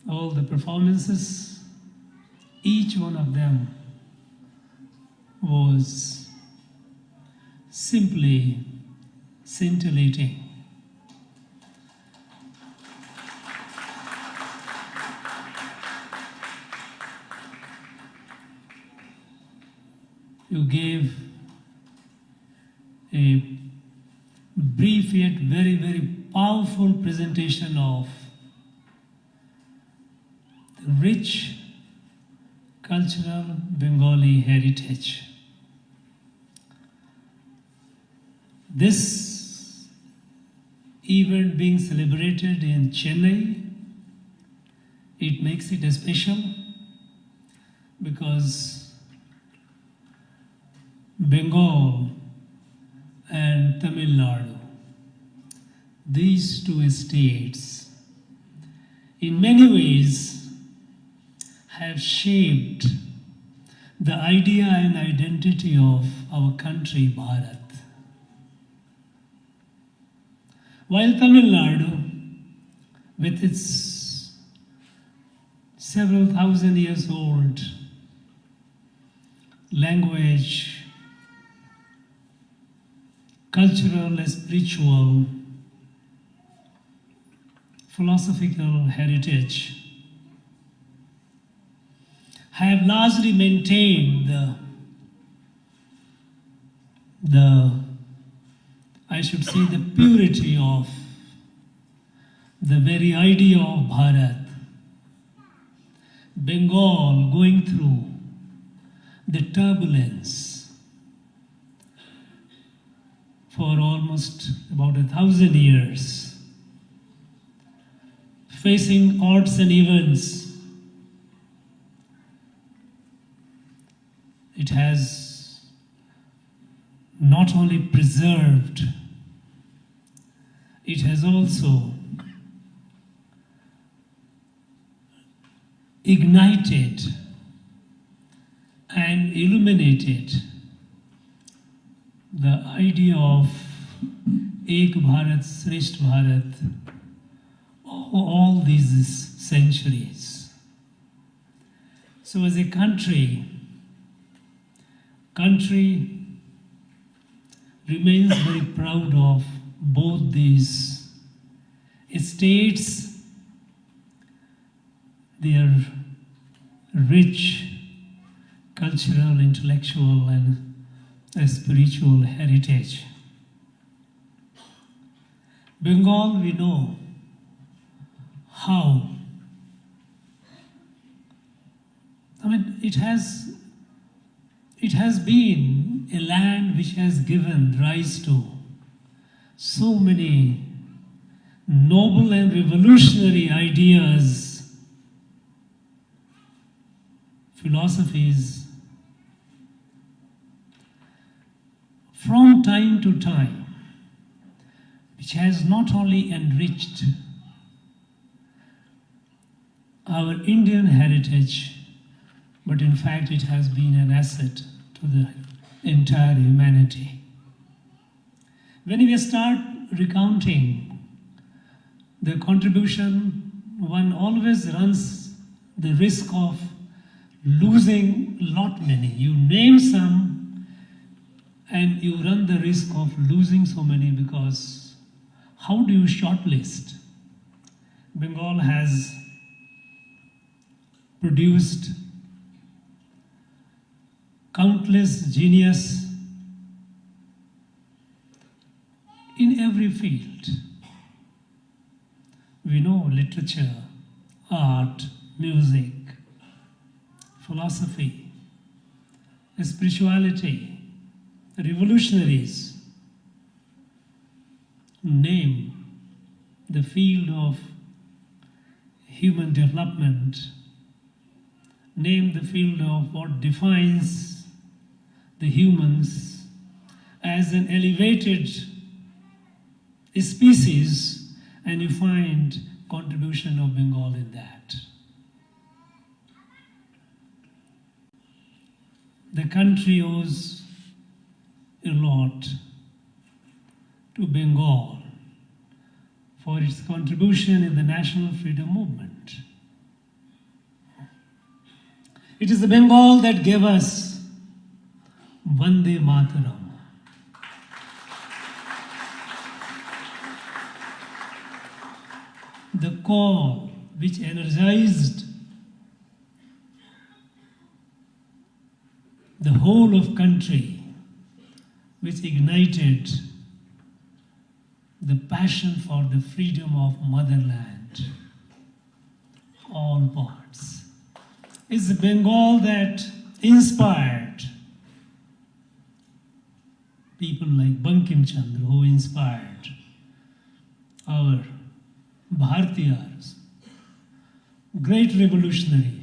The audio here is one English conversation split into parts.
all the performances, each one of them was simply scintillating. You gave a brief yet very, very powerful presentation of the rich cultural Bengali heritage. This event being celebrated in Chennai, it makes it special because Bengal and Tamil Nadu, these two states, in many ways have shaped the idea and identity of our country, Bharat. While Tamil Nadu, with its several thousand years old language, cultural and spiritual, philosophical heritage, have largely maintained the purity of the very idea of Bharat. Bengal going through the turbulence for almost about 1,000 years, facing odds and events. It has not only preserved, it has also ignited and illuminated the idea of Ek Bharat, Shreshth Bharat, all these centuries. So as a country remains very proud of both these states, their rich cultural, intellectual, and spiritual heritage. Bengal, we know how. It has been a land which has given rise to so many noble and revolutionary ideas, philosophies. From time to time, which has not only enriched our Indian heritage, but in fact it has been an asset to the entire humanity. When we start recounting the contribution, one always runs the risk of losing lot many. You name some and you run the risk of losing so many, because how do you shortlist? Bengal has produced countless genius in every field. We know literature, art, music, philosophy, spirituality, revolutionaries. Name the field of human development. Name the field of what defines the humans as an elevated species, and you find contribution of Bengal in that. The country owes a lot to Bengal for its contribution in the national freedom movement. It is the Bengal that gave us Vande Mataram. The call which energized the whole of country, which ignited the passion for the freedom of motherland, all parts. It's the Bengal that inspired people like Bankim Chandra, who inspired our Bharatiyas, great revolutionary,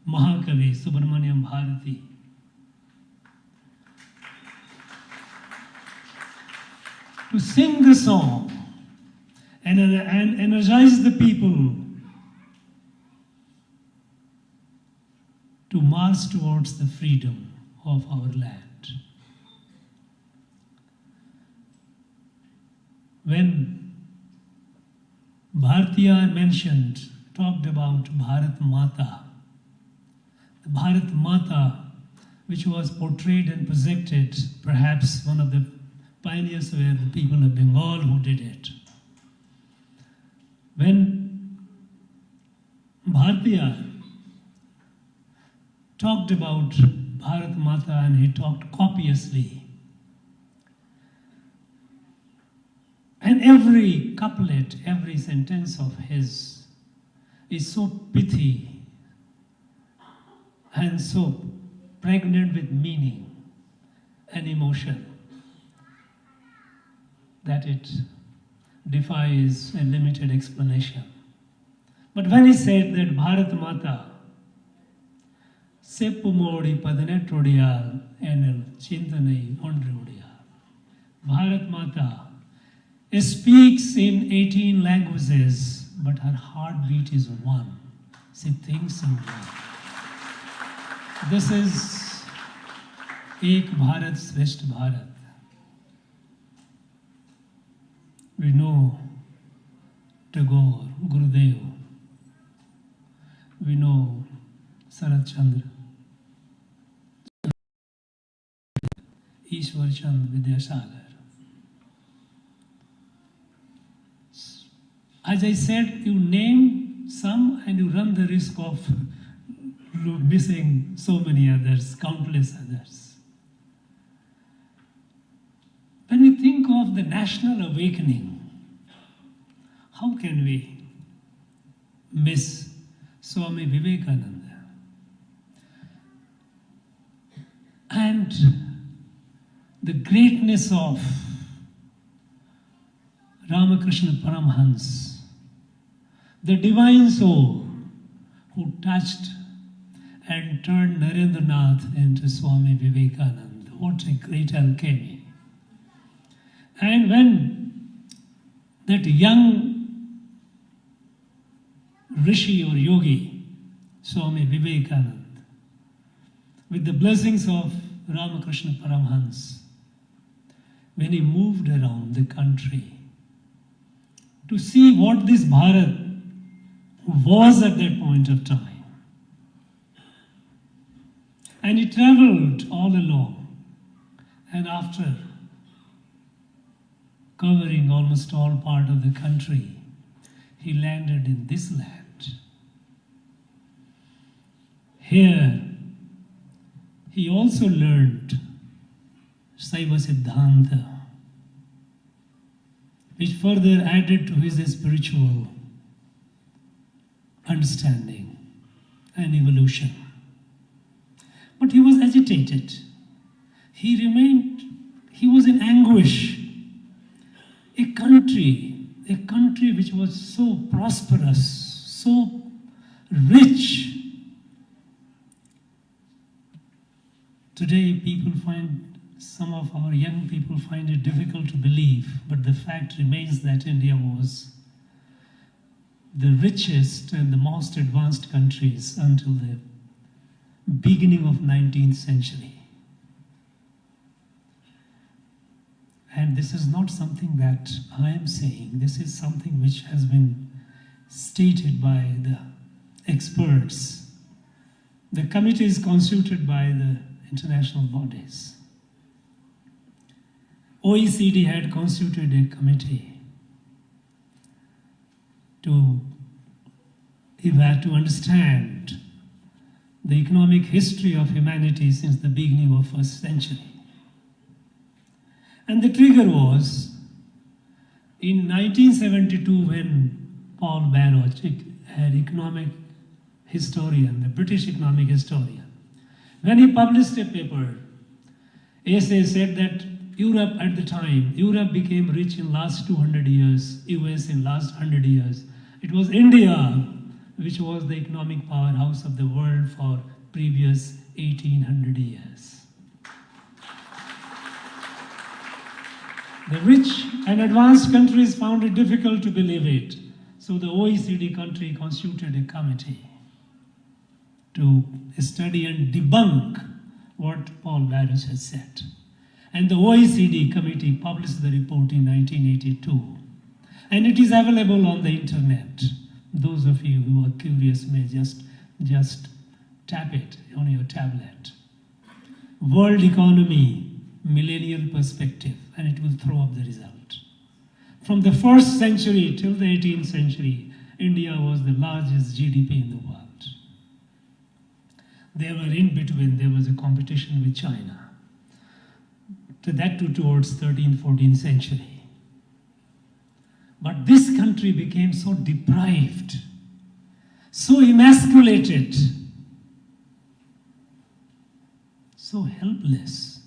Mahakavi Subramaniam Bharati. To sing the song and energize the people to march towards the freedom of our land. When Bharatiya talked about Bharat Mata, the Bharat Mata, which was portrayed and projected, perhaps one of the pioneers were the people of Bengal who did it. When Bharatiya talked about Bharat Mata, and he talked copiously, and every couplet, every sentence of his is so pithy and so pregnant with meaning and emotion that it defies a limited explanation. But when he said that Bharat Mata, Seppu Modi Padanetrodiyal Enel Chintanai Ondriodiyal, Bharat Mata speaks in 18 languages, but her heartbeat is one. She thinks in one. This is Ek Bharat Shrestha Bharat. We know Tagore, Gurudev. We know Sarat Chandra, Ishwar Chand Vidyasagar. As I said, you name some and you run the risk of missing so many others, countless others. When we think of the national awakening, how can we miss Swami Vivekananda? And the greatness of Ramakrishna Paramhans, the divine soul who touched and turned Narendranath into Swami Vivekananda. What a great alchemy. And when that young rishi or yogi, Swami Vivekananda, with the blessings of Ramakrishna Paramhans, when he moved around the country to see what this Bharat was at that point of time. And he traveled all along, and after covering almost all part of the country, he landed in this land. Here, he also learned Saiva Siddhanta, which further added to his spiritual understanding and evolution. But he was agitated. He was in anguish. A country which was so prosperous, so rich. Today some of our young people find it difficult to believe, but the fact remains that India was the richest and the most advanced countries until the beginning of 19th century. And this is not something that I am saying. This is something which has been stated by the experts, The committee is constituted by the international bodies. OECD had constituted a committee to understand the economic history of humanity since the beginning of first century. And the trigger was in 1972 when Paul Barroch, an economic historian, the British economic historian, when he published a paper, essay said that Europe at the time, Europe became rich in last 200 years, US in last 100 years. It was India which was the economic powerhouse of the world for previous 1800 years. The rich and advanced countries found it difficult to believe it. So the OECD country constituted a committee to study and debunk what Paul Barroch has said. And the OECD committee published the report in 1982. And it is available on the internet. Those of you who are curious may just tap it on your tablet. World economy, millennial perspective, and it will throw up the result. From the 1st century till the 18th century, India was the largest GDP in the world. There were in between, there was a competition with China. That too towards 13th, 14th century. But this country became so deprived, so emasculated, so helpless,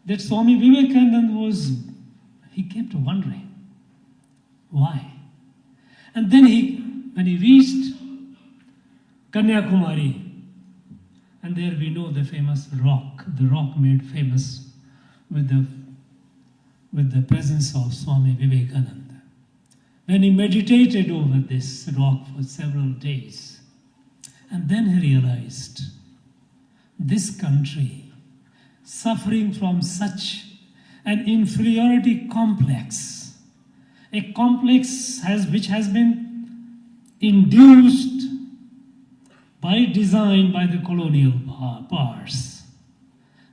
that Swami Vivekananda he kept wondering, why? And then when he reached Kanyakumari, and there we know the famous rock, the rock made famous with the presence of Swami Vivekananda. When he meditated over this rock for several days, and then he realized this country, suffering from such an inferiority complex, a complex which has been induced by design by the colonial powers.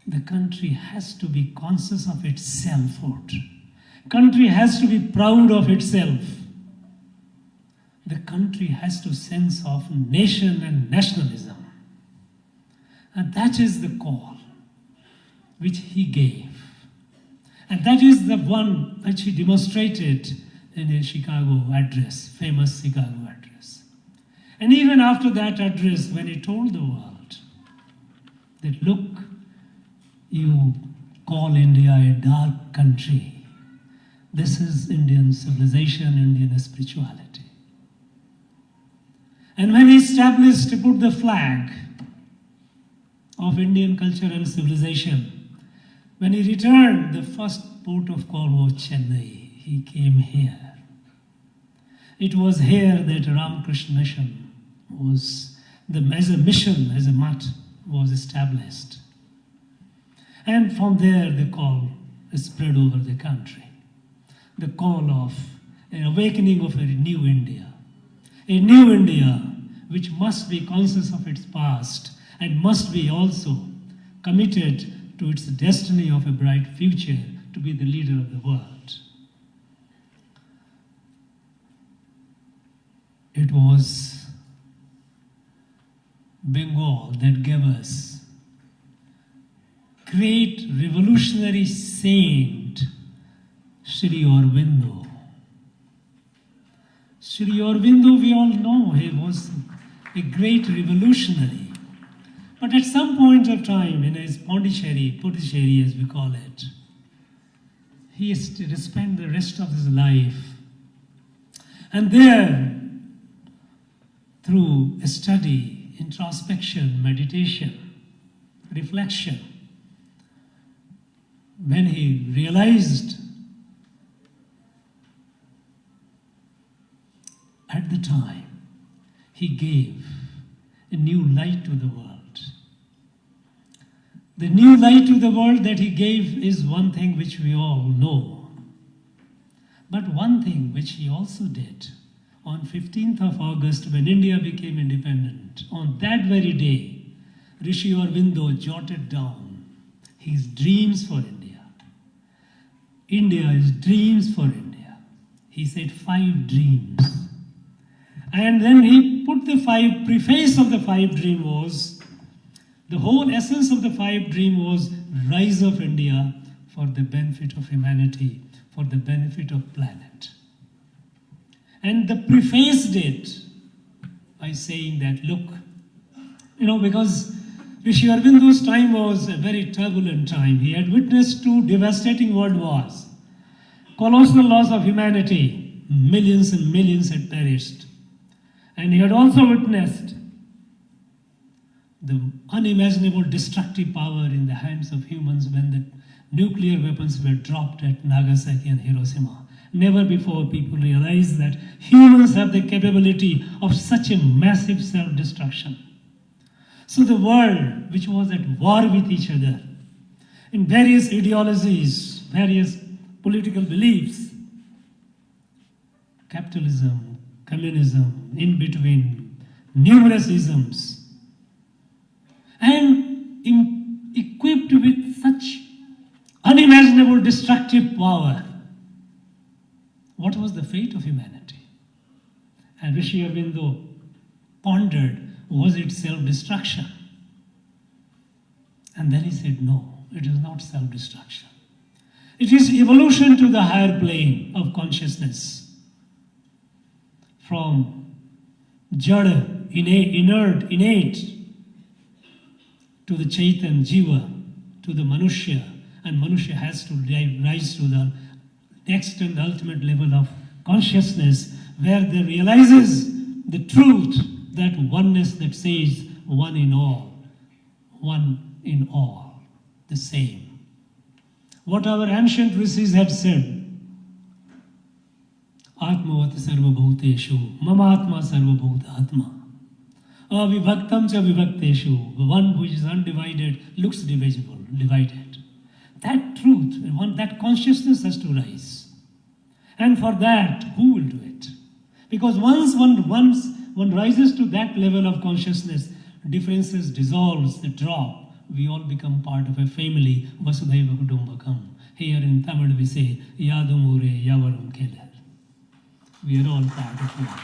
The country has to be conscious of its selfhood. Country has to be proud of itself. The country has to sense of nation and nationalism. And that is the call which he gave. And that is the one which he demonstrated in his Chicago address, famous Chicago address. And even after that address, when he told the world that, look, you call India a dark country. This is Indian civilization, Indian spirituality. And when he established, he put the flag of Indian culture and civilization, when he returned, the first port of call was Chennai. He came here. It was here that Ramakrishna Mission was, as a mission, as a mutt, was established. And from there, the call spread over the country. The call of an awakening of a new India. A new India which must be conscious of its past and must be also committed to its destiny of a bright future to be the leader of the world. It was Bengal that gave us great revolutionary saint Sri Aurobindo. Sri Aurobindo, we all know, he was a great revolutionary. But at some point of time, in his Pondicherry as we call it, he spent the rest of his life. And there, through study, introspection, meditation, reflection, when he realized at the time, he gave a new light to the world. The new light to the world that he gave is one thing which we all know. But one thing which he also did on 15th of August when India became independent, on that very day, Rishi Aurobindo jotted down his dreams for India. India is dreams for India. He said 5 dreams. And then he put the 5, preface of the 5 dream was, the whole essence of the 5 dream was rise of India for the benefit of humanity, for the benefit of planet. And the prefaced it by saying that, look, because Rishi Aurobindo's time was a very turbulent time. He had witnessed 2 devastating world wars, colossal loss of humanity, millions and millions had perished. And he had also witnessed the unimaginable destructive power in the hands of humans when the nuclear weapons were dropped at Nagasaki and Hiroshima. Never before people realized that humans have the capability of such a massive self-destruction. So the world, which was at war with each other, in various ideologies, various political beliefs, capitalism, communism, in between, numerous isms, and equipped with such unimaginable destructive power, what was the fate of humanity? And Rishi Aurobindo pondered, was it self-destruction? And then he said, no, it is not self-destruction. It is evolution to the higher plane of consciousness. From jada, innate, to the Chaitan, Jiva, to the Manushya, and Manushya has to rise to the next and ultimate level of consciousness, where they realizes the truth, that oneness that says one in all, the same. What our ancient rishis had said, Atmavat sarvabhuteshu, mamatma sarvabhutatma. Avibhaktam cha vibhakteshu, the one who is undivided looks divided. That truth, that consciousness has to rise. And for that, who will do it? Because once one rises to that level of consciousness, differences dissolves, they drop. We all become part of a family, Vasudhaiva Kutumbakam. Here in Tamil we say, Yadumure Yavarum Kelar. We are all part of one.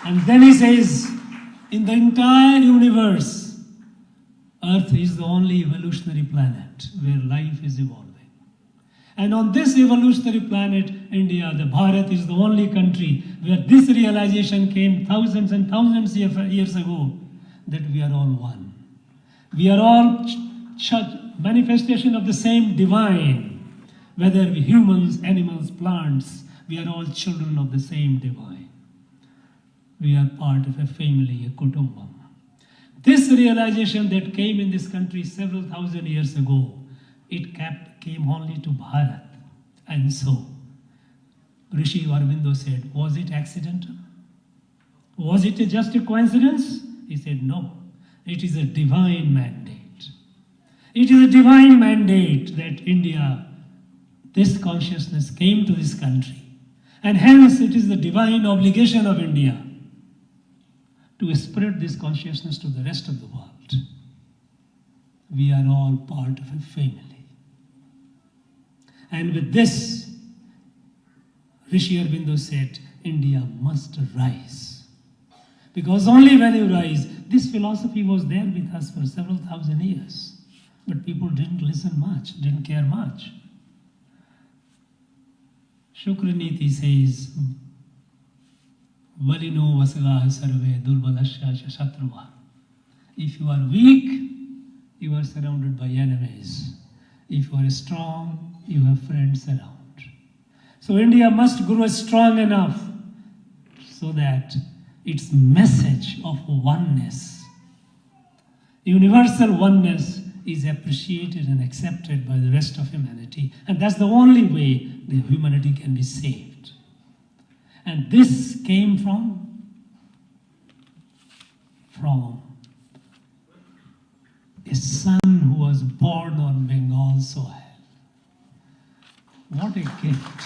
And then he says, in the entire universe, Earth is the only evolutionary planet where life is evolving. And on this evolutionary planet, India, the Bharat, is the only country where this realization came thousands and thousands of years ago, that we are all one. We are all manifestation of the same divine, whether we humans, animals, plants, we are all children of the same divine. We are part of a family, a kutumbam. This realization that came in this country several thousand years ago, it came only to Bharat. And so, Rishi Aurobindo said, was it accidental? Was it just a coincidence? He said, no. It is a divine mandate. It is a divine mandate that India, this consciousness came to this country. And hence it is the divine obligation of India to spread this consciousness to the rest of the world. We are all part of a family. And with this, Rishi Aurobindo said, India must rise. Because only when you rise, this philosophy was there with us for several thousand years. But people didn't listen much, didn't care much. Shukraniti says, Valino vasagaha sarve durbalasya shatruva. If you are weak, you are surrounded by enemies. If you are strong, you have friends around. So India must grow strong enough so that its message of oneness, universal oneness, is appreciated and accepted by the rest of humanity. And that's the only way the humanity can be saved. And this came from a son who was born on Bengal soil. What a gift.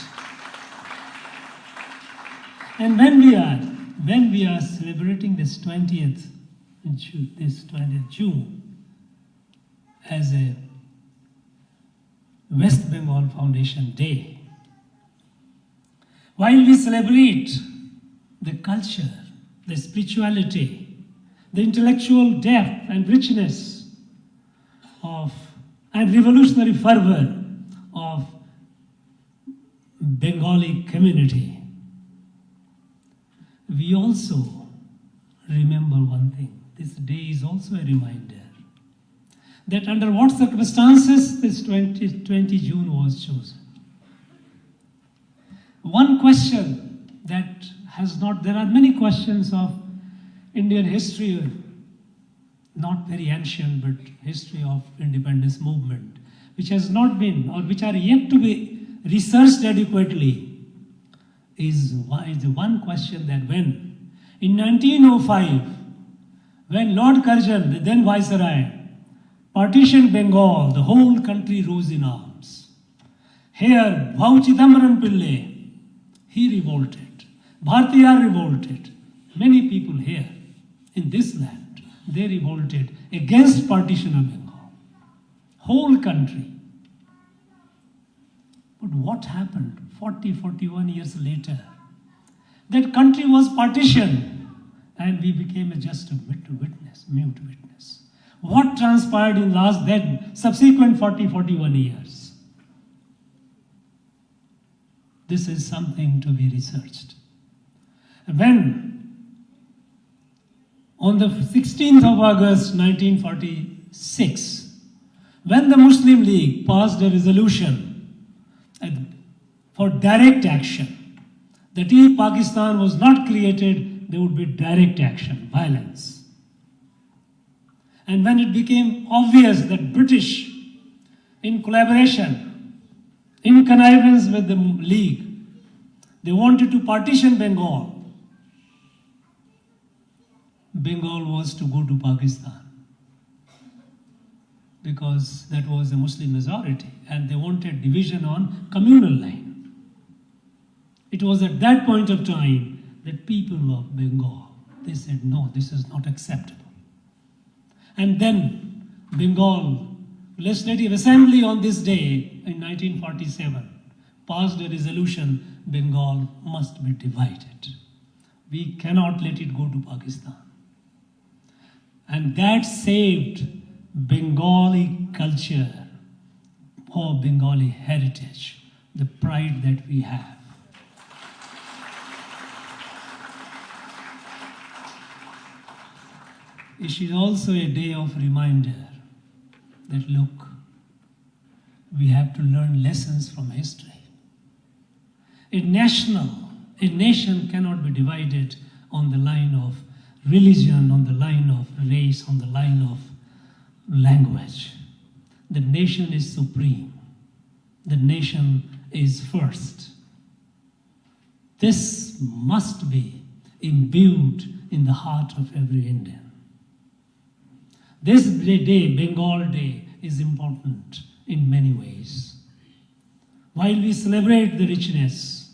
And when we are celebrating this 20th this 20th June as a West Bengal Foundation Day. While we celebrate the culture, the spirituality, the intellectual depth and richness of and revolutionary fervor of Bengali community, we also remember one thing. This day is also a reminder that under what circumstances this 20 June was chosen. One question that there are many questions of Indian history, not very ancient, but history of independence movement, which has not been, or which are yet to be researched adequately, is the one question that when, in 1905, when Lord Curzon, the then Viceroy, partitioned Bengal, the whole country rose in arms. Here, Bhau Chidambaram Pillai, he revolted. Bhartiyar revolted. Many people here in this land, they revolted against partition of Bengal. Whole country. But what happened 41 years later? That country was partitioned and we became just a mute witness. What transpired in subsequent 41 years? This is something to be researched. When, on the 16th of August 1946, when the Muslim League passed a resolution for direct action, that if Pakistan was not created, there would be direct action, violence. And when it became obvious that British, in collaboration, in connivance with the League, they wanted to partition Bengal, Bengal was to go to Pakistan because that was a Muslim majority and they wanted division on communal line. It was at that point of time that people of Bengal, they said, no, this is not acceptable. And then Bengal Legislative Assembly on this day in 1947 passed a resolution, Bengal must be divided. We cannot let it go to Pakistan. And that saved Bengali culture or Bengali heritage, the pride that we have. It is also a day of reminder that look, we have to learn lessons from history. A nation cannot be divided on the line of religion, on the line of race, on the line of language. The nation is supreme. The nation is first. This must be imbued in the heart of every Indian. This day, Bengal Day, is important in many ways. While we celebrate the richness,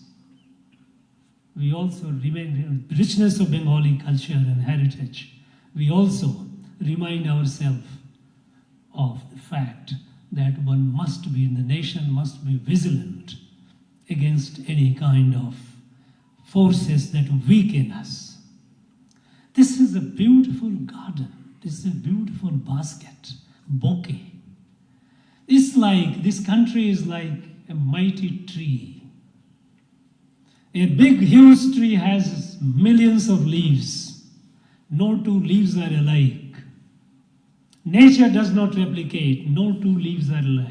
we also remind the richness of Bengali culture and heritage. We also remind ourselves of the fact that one must be, the nation must be vigilant against any kind of forces that weaken us. This is a beautiful garden. This is a beautiful basket, bouquet. This country is like a mighty tree. A big, huge tree has millions of leaves. No two leaves are alike. Nature does not replicate. No two leaves are alike.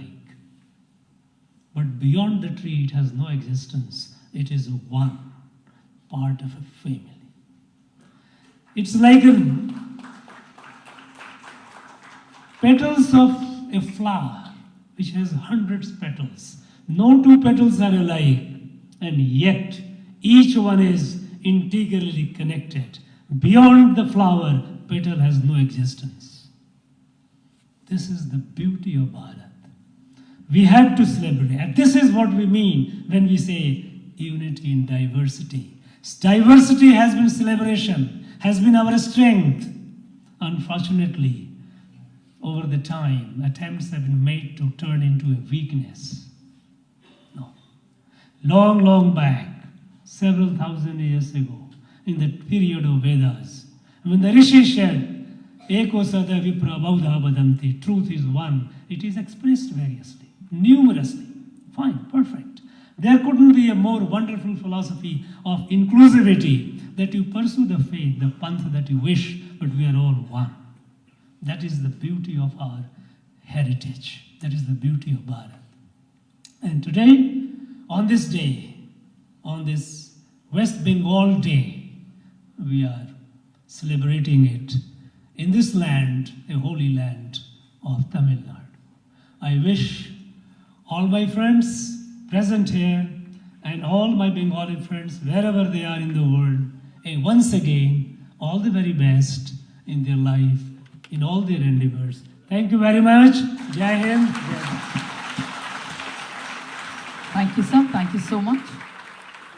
But beyond the tree, it has no existence. It is one part of a family. It's like petals of a flower which has hundreds of petals. No two petals are alike, and yet each one is integrally connected. Beyond the flower, petal has no existence. This is the beauty of Bharat. We have to celebrate. And this is what we mean when we say unity in diversity. Diversity has been celebration, has been our strength. Unfortunately, over the time, attempts have been made to turn into a weakness. No. Long, long back, several thousand years ago, in the period of Vedas, when the Rishi said, Eko Sada Vipra Baudha Badanti, truth is one, it is expressed variously, numerously. Fine, perfect. There couldn't be a more wonderful philosophy of inclusivity that you pursue the faith, the panth that you wish, but we are all one. That is the beauty of our heritage. That is the beauty of Bharat. And today, on this day, on this West Bengal Day, we are celebrating it in this land, a holy land of Tamil Nadu. I wish all my friends present here and all my Bengali friends, wherever they are in the world, once again, all the very best in their life, in all their endeavors. Thank you very much. Jai Hind. Thank you, sir. Thank you so much.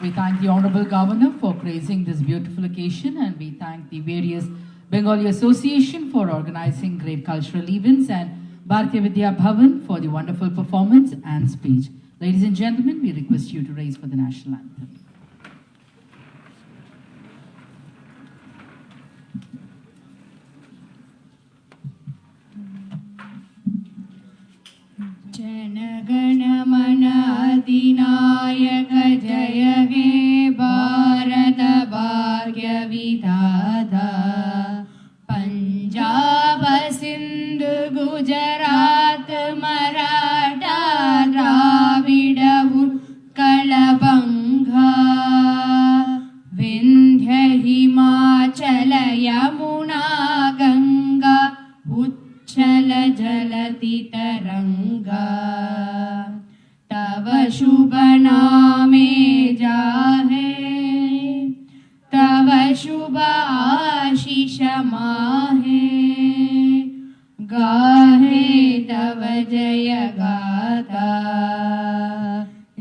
We thank the Honorable Governor for praising this beautiful occasion, and we thank the various Bengali Association for organizing great cultural events, and Bharatiya Vidya Bhavan for the wonderful performance and speech. Ladies and gentlemen, we request you to raise for the national anthem. Jana Mana Adinayaka Jaya He Bharata Bhagya Vidhata Punjab Sindhu Gujarat Maratha Dravida Utkala Banga Vindhya Himachala Yamuna Ganga Uchala Jalati Taranga Tava Shubha Name Jahe Tava Shubha Ashisha Mahe Gahe Tava Jaya Gata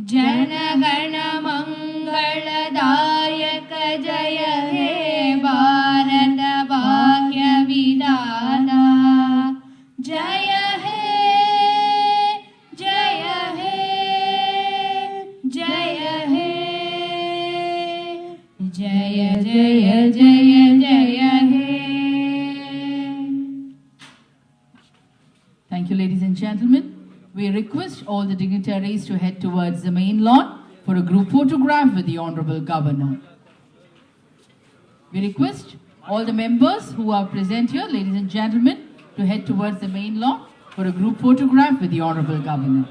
Jana Gana Mangala Dayaka Jaya He Bharata Bhagya Vidhata Jaya He Jaya He Jaya He Jaya Jaya Jaya Jaya He. Thank you, ladies and gentlemen. We request all the dignitaries to head towards the main lawn for a group photograph with the Honorable Governor. We request all the members who are present here, ladies and gentlemen, to head towards the main lawn for a group photograph with the Honorable Governor.